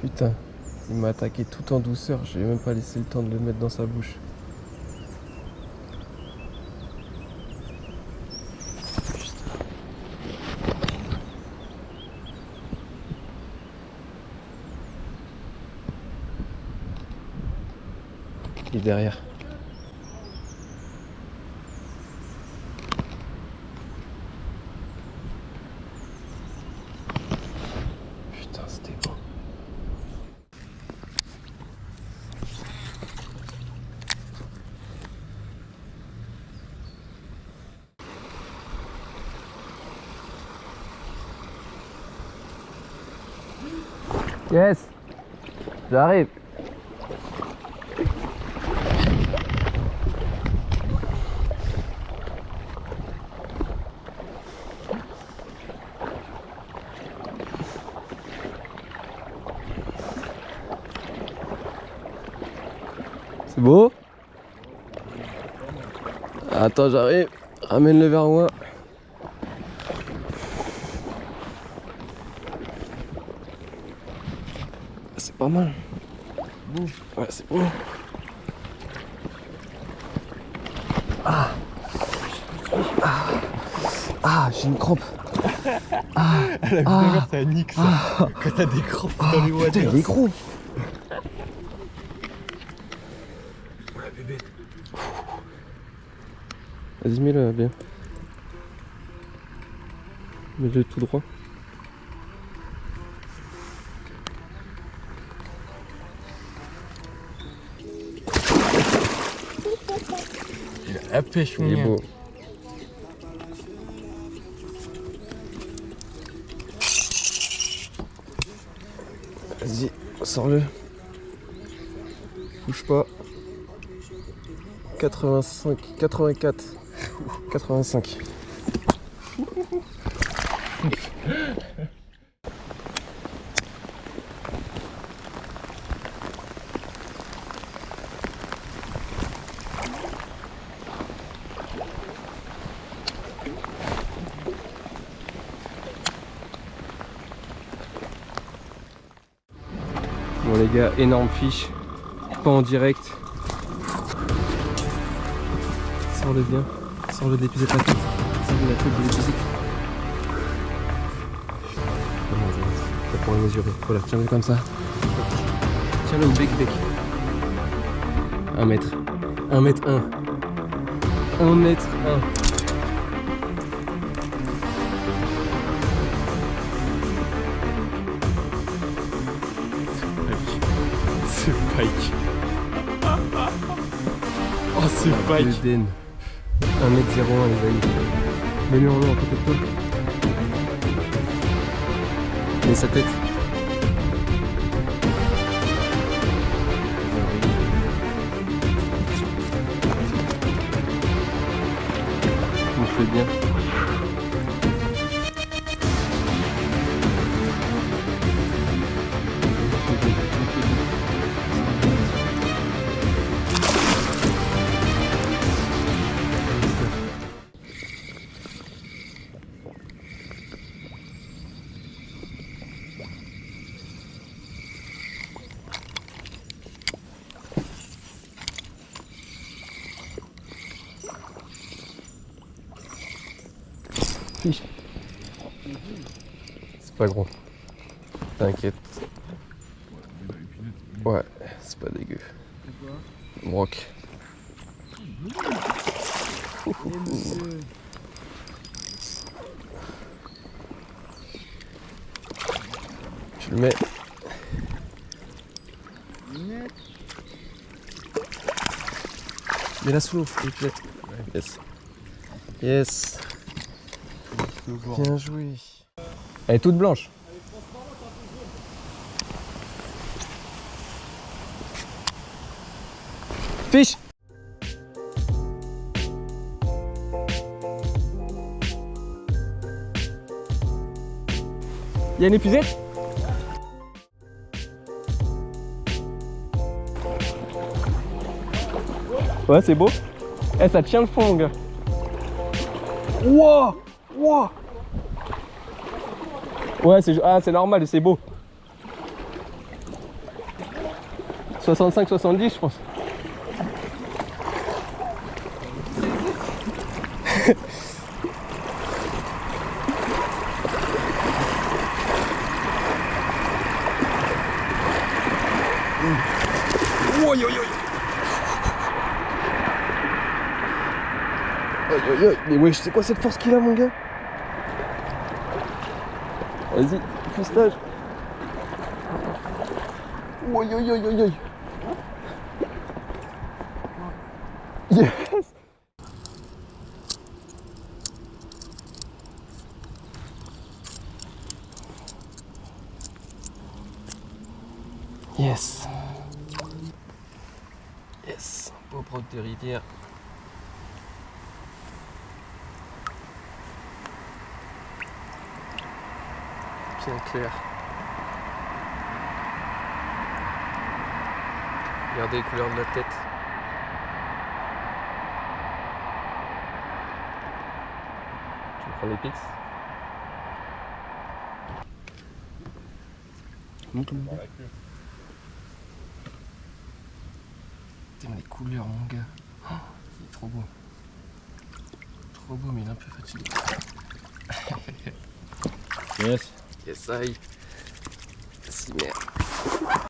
Putain, il m'a attaqué tout en douceur, j'ai même pas laissé le temps de le mettre dans sa bouche. Il est derrière. Putain, c'était beau. Yes, j'arrive. C'est beau? Attends, j'arrive. Ramène-le vers moi. C'est pas mal. Ouais, c'est bon. Ah, j'ai une crampe. La vie de mère, ça nique ça. Quand t'as des crampes dans les waters. Putain, il est gros. La bébé. Vas-y, mets-le bien. Mets-le tout droit. Il a la pêche, mon Il est gars. beau. Vas-y, sors-le. Bouge pas. 85, 84, 85. Bon les gars, énorme fiche, pas en direct. Sors-le bien, sors-le de l'épisode de la tête, sors-le de la tête de l'épisode. Ça pour le mesurer, voilà, tiens-le comme ça. Tiens-le au bec. 1 mètre, 1 mètre 1. 1 mètre 1. C'est Pike. Oh, c'est Pike. Le den. 1m01 les amis. Mets-le en haut à côté de toi. Mets sa tête. Gonfle bien. C'est pas gros. T'inquiète. Ouais, c'est pas dégueu. Broc. Tu le mets. Mets-la sous l'eau, s'il te plaît. Yes. Yes. Bien joué. Elle est toute blanche. Fiche. Il y a une épuisette? Ouais, c'est beau. Eh, ça tient le fond, mon gars. Wow! Wow! Ouais, c'est normal, c'est beau. 65-70 je pense. Aïe aïe aïe. Aïe aïe aïe. Mais wesh, c'est quoi cette force qu'il a mon gars? Vas-y, pistage. Aïe aïe aïe aïe aïe. Yes. Yes. Yes. Beau broc de rivière. Bien clair. Regardez les couleurs de la tête. Tu veux prendre les pics? Monte le bras. Putain, les couleurs, mon gars. Oh, il est trop beau. Trop beau, mais il est un peu fatigué. Yes. Yes, aïe. Si merde.